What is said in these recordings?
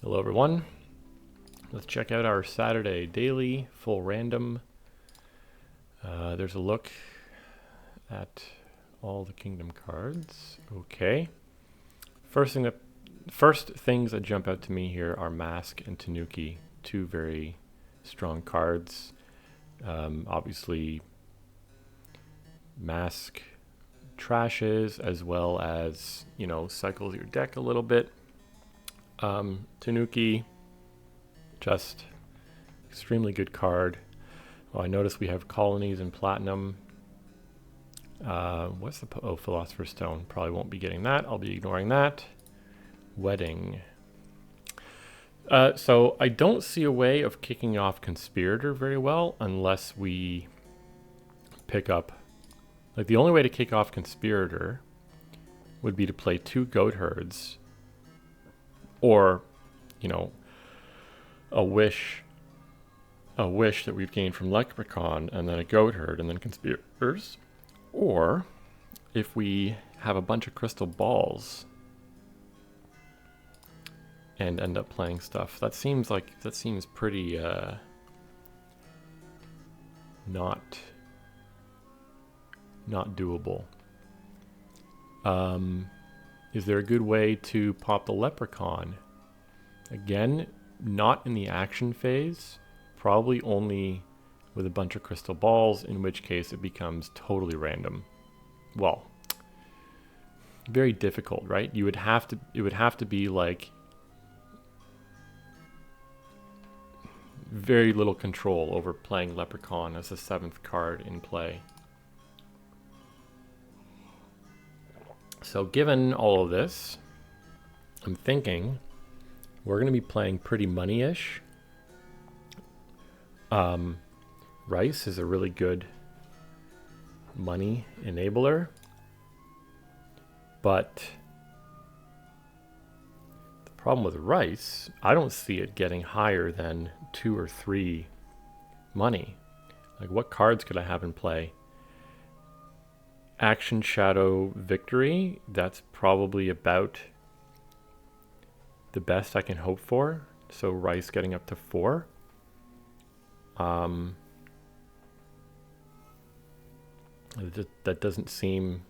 Hello everyone. Let's check out our Saturday daily full random. There's a look at all the kingdom cards. Okay. First things that jump out to me here are Mask and Tanuki, two very strong cards. Obviously, Mask trashes as well as, cycles your deck a little bit. Tanuki, just extremely good card. Oh, I notice we have colonies and platinum. What's the Philosopher's Stone? Probably won't be getting that. I'll be ignoring that. Wedding. So I don't see a way of kicking off Conspirator very well unless we pick up... Like, the only way to kick off Conspirator would be to play two goat herds or, a wish that we've gained from Leprechaun and then a goat herd and then Conspirators. Or if we have a bunch of crystal balls and end up playing stuff. That seems pretty not doable. Is there a good way to pop the Leprechaun? Again, not in the action phase, probably only with a bunch of crystal balls, in which case it becomes totally random. Well, very difficult, right? It would have to be like very little control over playing Leprechaun as the 7th card in play. So given all of this, I'm thinking we're going to be playing pretty money-ish. Rice is a really good money enabler, but the problem with Rice, I don't see it getting higher than 2 or 3 money. Like, what cards could I have in play? Action Shadow Victory, that's probably about the best I can hope for. So Rice getting up to 4. That doesn't seem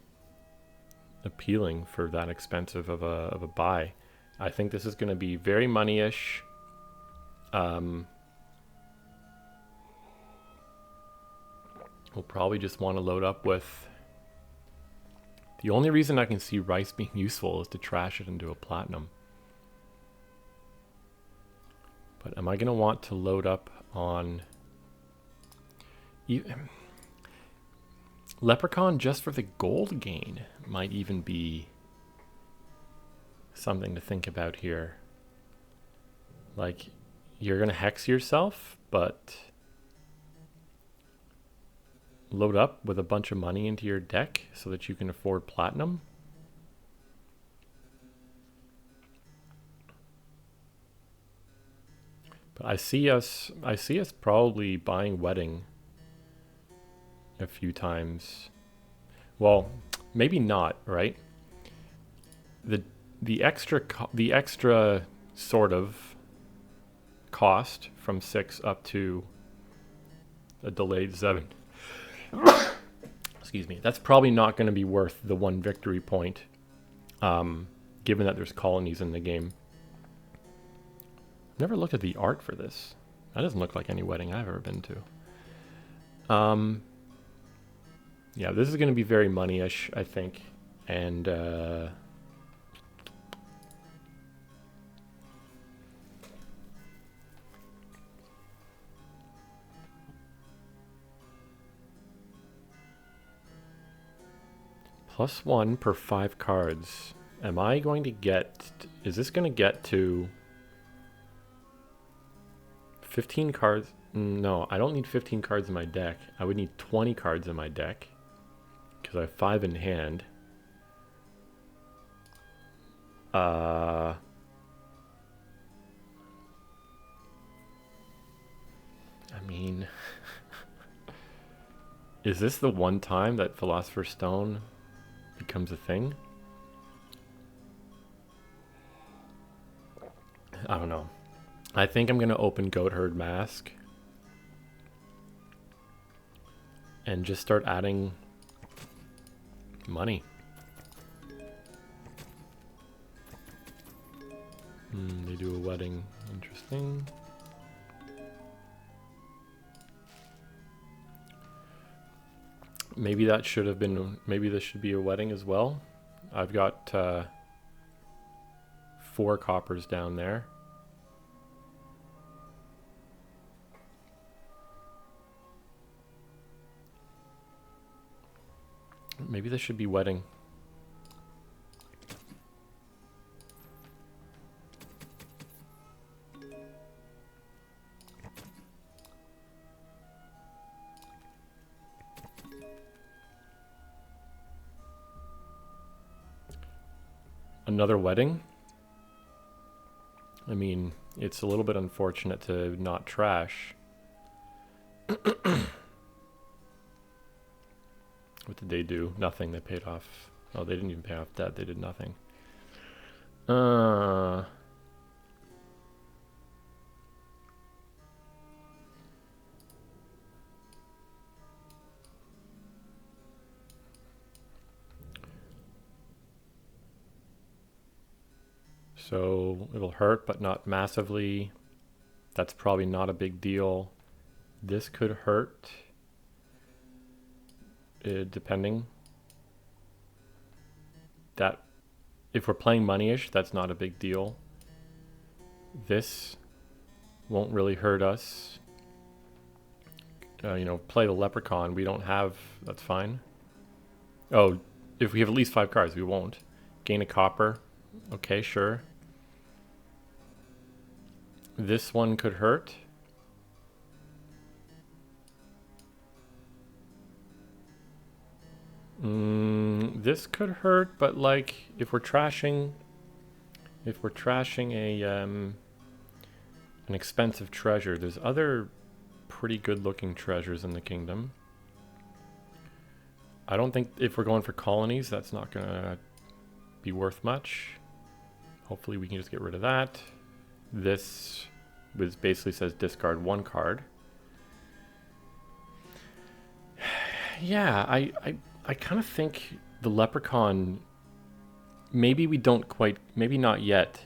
appealing for that expensive of a buy. I think this is going to be very money-ish. We'll probably just want to load up with... The only reason I can see Rice being useful is to trash it into a platinum. But am I going to want to load up on... Leprechaun just for the gold gain might even be something to think about here. Like, you're going to hex yourself, but load up with a bunch of money into your deck so that you can afford platinum. But I see us probably buying Wedding a few times. Well, maybe not, right? The extra sort of cost from 6 up to a delayed 7. Excuse me. That's probably not going to be worth the 1 victory point, given that there's colonies in the game. I've never looked at the art for this. That doesn't look like any wedding I've ever been to. Yeah, this is going to be very money-ish, I think. And +1 per 5 cards. Am I going to get... Is this going to get to 15 cards? No, I don't need 15 cards in my deck. I would need 20 cards in my deck, because I have 5 in hand. I mean, is this the one time that Philosopher's Stone becomes a thing? I don't know. I think I'm going to open Goat Herd Mask and just start adding money. They do a wedding. Interesting. Maybe that should have been, maybe this should be a wedding as well. I've got 4 coppers down there. Maybe this should be wedding. Another wedding? I mean, it's a little bit unfortunate to not trash. What did they do? Nothing. They paid off. Oh, they didn't even pay off debt. They did nothing. So it'll hurt, but not massively. That's probably not a big deal. This could hurt, depending. That, if we're playing money-ish, that's not a big deal. This won't really hurt us. You know, play the leprechaun. We don't have, that's fine. Oh, if we have at least 5 cards, we won't. Gain a copper. Okay, sure. This one could hurt. This could hurt, but like if we're trashing a an expensive treasure, there's other pretty good looking treasures in the kingdom. I don't think if we're going for colonies, that's not gonna be worth much. Hopefully we can just get rid of that. This basically says discard 1 card. Yeah, I kind of think the leprechaun, maybe we don't quite, maybe not yet.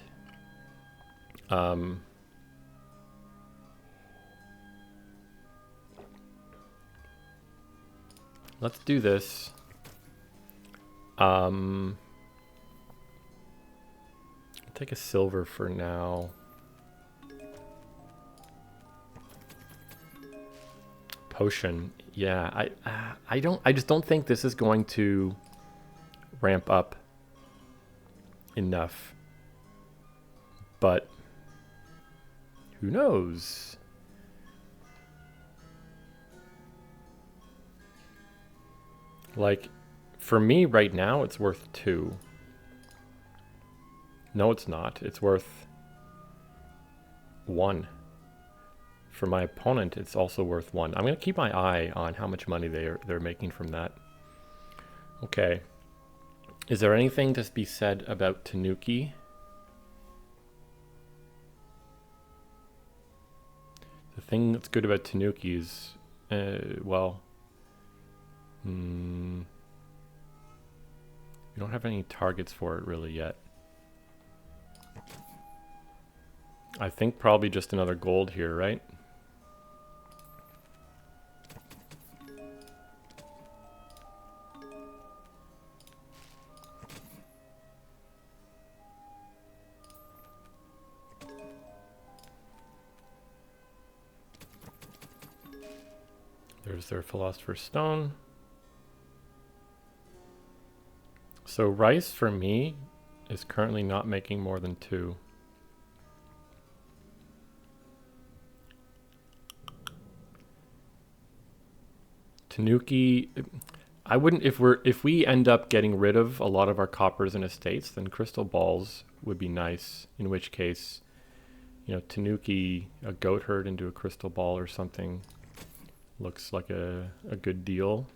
Let's do this. I'll take a silver for now. Potion. Yeah, I just don't think this is going to ramp up enough. But who knows? Like, for me right now, it's worth 2. No, it's not. It's worth 1. For my opponent, it's also worth 1. I'm going to keep my eye on how much money they're making from that. Okay. Is there anything to be said about Tanuki? The thing that's good about Tanuki is, well, we don't have any targets for it really yet. I think probably just another gold here, right? There's their Philosopher's Stone. So rice for me is currently not making more than 2. Tanuki, I wouldn't, if we end up getting rid of a lot of our coppers and estates, then crystal balls would be nice, in which case, you know, Tanuki, a goat herd into a crystal ball or something looks like a good deal.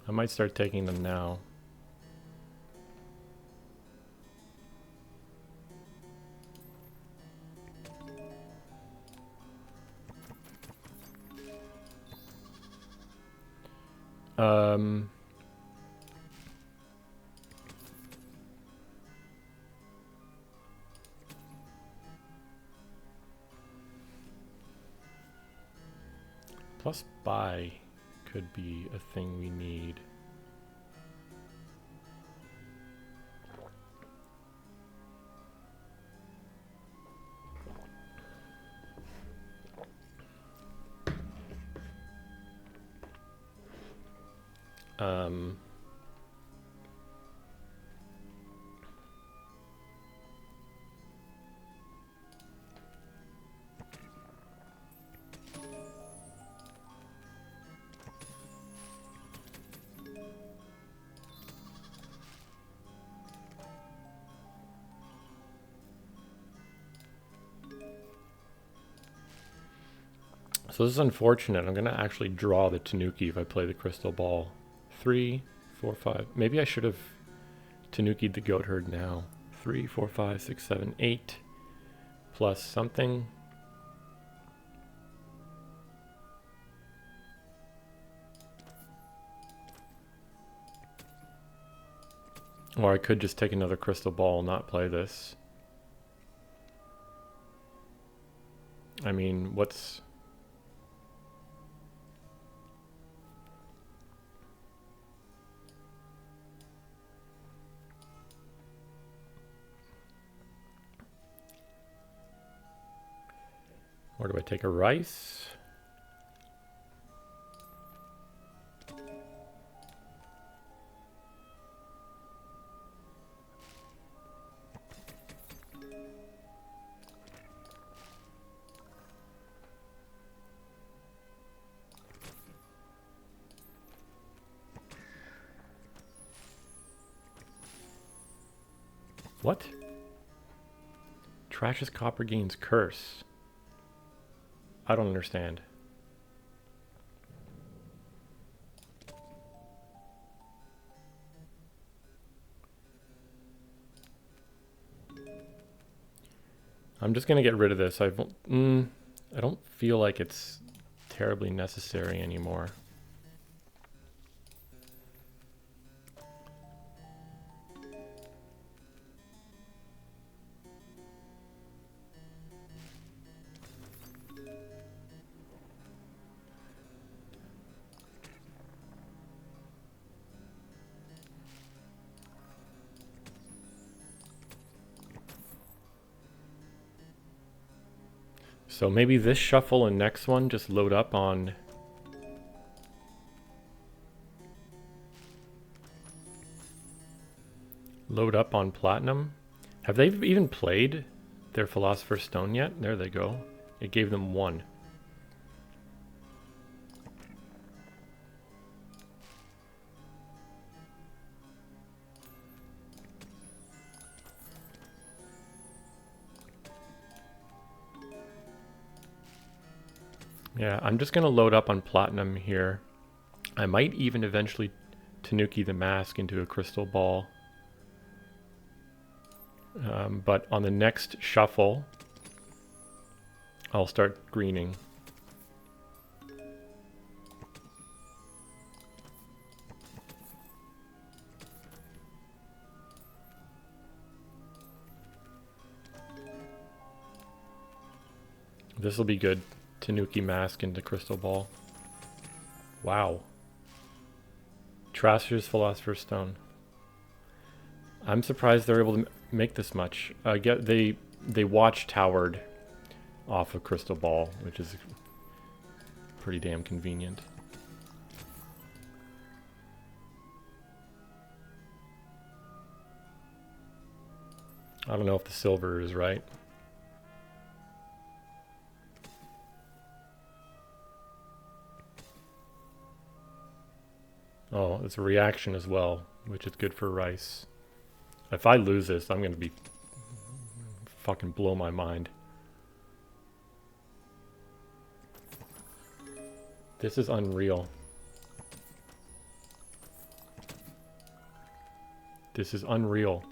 I might start taking them now. Plus buy could be a thing we need. So this is unfortunate. I'm going to actually draw the Tanuki if I play the crystal ball. 3, 4, 5. Maybe I should have Tanuki'd the goat herd now. 3, 4, 5, 6, 7, 8. Plus something. Or I could just take another crystal ball and not play this. I mean, what's... Or do I take a rice? What? Trash's copper gains curse. I don't understand. I'm just gonna get rid of this. I don't feel like it's terribly necessary anymore. So maybe this shuffle and next one just load up on... Load up on platinum. Have they even played their Philosopher's Stone yet? There they go. It gave them 1. Yeah, I'm just going to load up on platinum here. I might even eventually Tanuki the mask into a crystal ball. But on the next shuffle, I'll start greening. This will be good. Tanuki mask into crystal ball. Wow. Trasher's Philosopher's Stone. I'm surprised they're able to make this much. They watchtowered off of crystal ball, which is pretty damn convenient. I don't know if the silver is right. Oh, it's a reaction as well, which is good for rice. If I lose this, I'm going to be fucking blow my mind. This is unreal. This is unreal.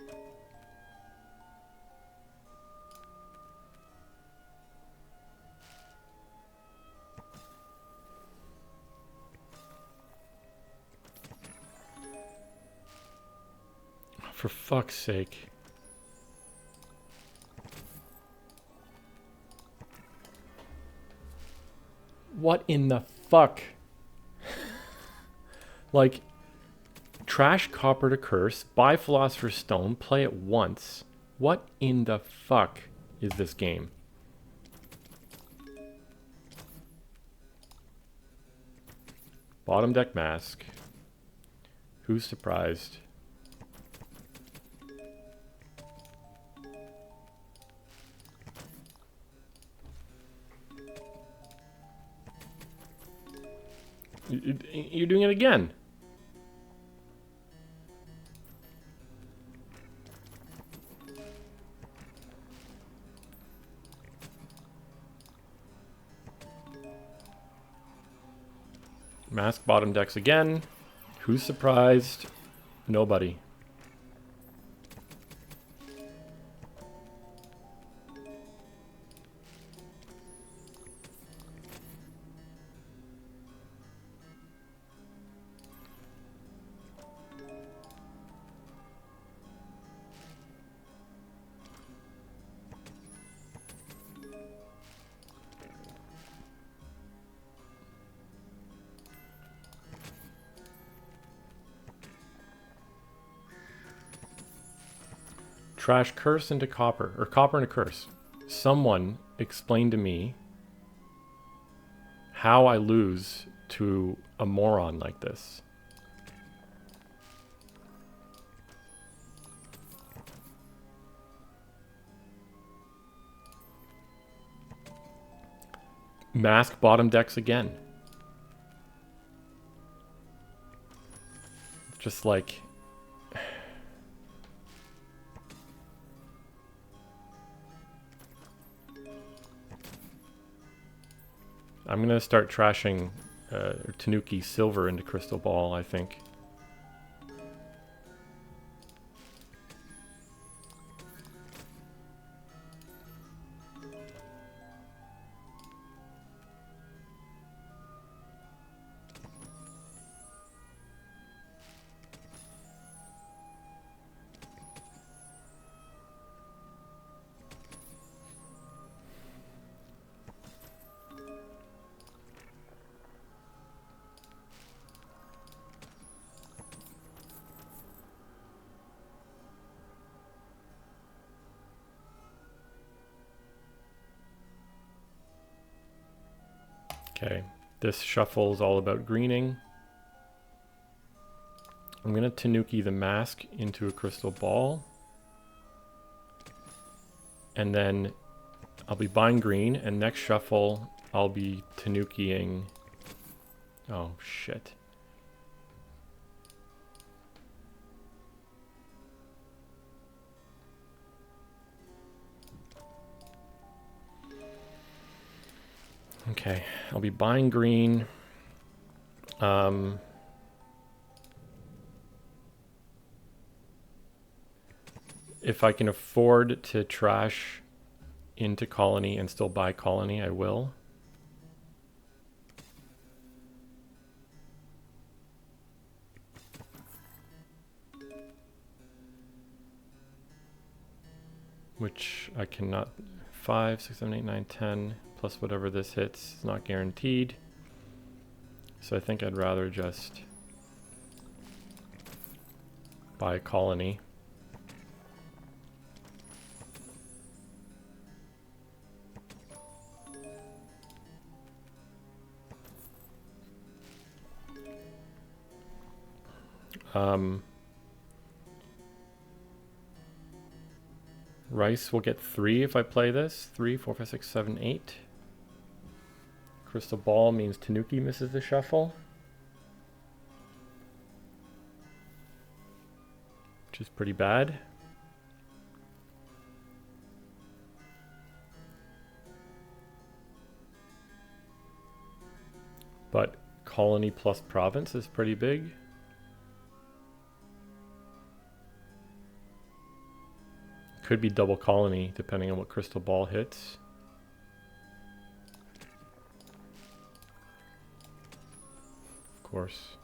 For fuck's sake. What in the fuck? Like, trash copper to curse, buy Philosopher's Stone, play it once. What in the fuck is this game? Bottom deck mask. Who's surprised? You're doing it again. Mask bottom decks again. Who's surprised? Nobody. Trash curse into copper, or copper into curse. Someone explain to me how I lose to a moron like this. Mask bottom decks again. Just like... I'm going to start trashing Tanuki Silver into Crystal Ball, I think. Okay, this shuffle is all about greening. I'm going to Tanuki the Mask into a Crystal Ball. And then I'll be buying green, and next shuffle I'll be Tanukiing... Oh, shit. Okay, I'll be buying green. If I can afford to trash into Colony and still buy Colony, I will. Which I cannot. 5, 6, 7, 8, 9, 10, plus whatever this hits is not guaranteed. So I think I'd rather just buy Colony. Rice will get 3 if I play this. 3, 4, 5, 6, 7, 8. Crystal Ball means Tanuki misses the shuffle, which is pretty bad. But colony plus province is pretty big. Could be double colony depending on what crystal ball hits. Of course.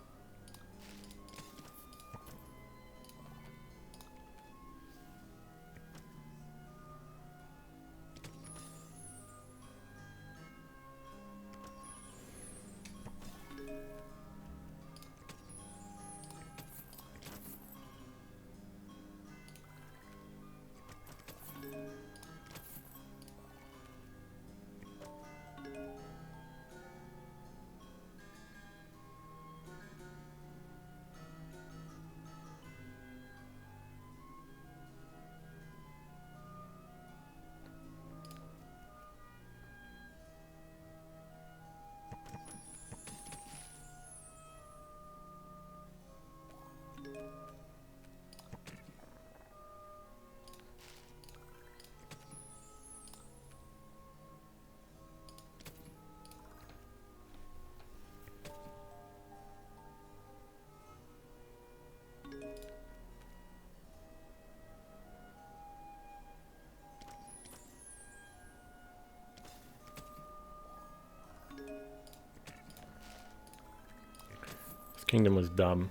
Kingdom was dumb.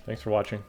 Thanks for watching.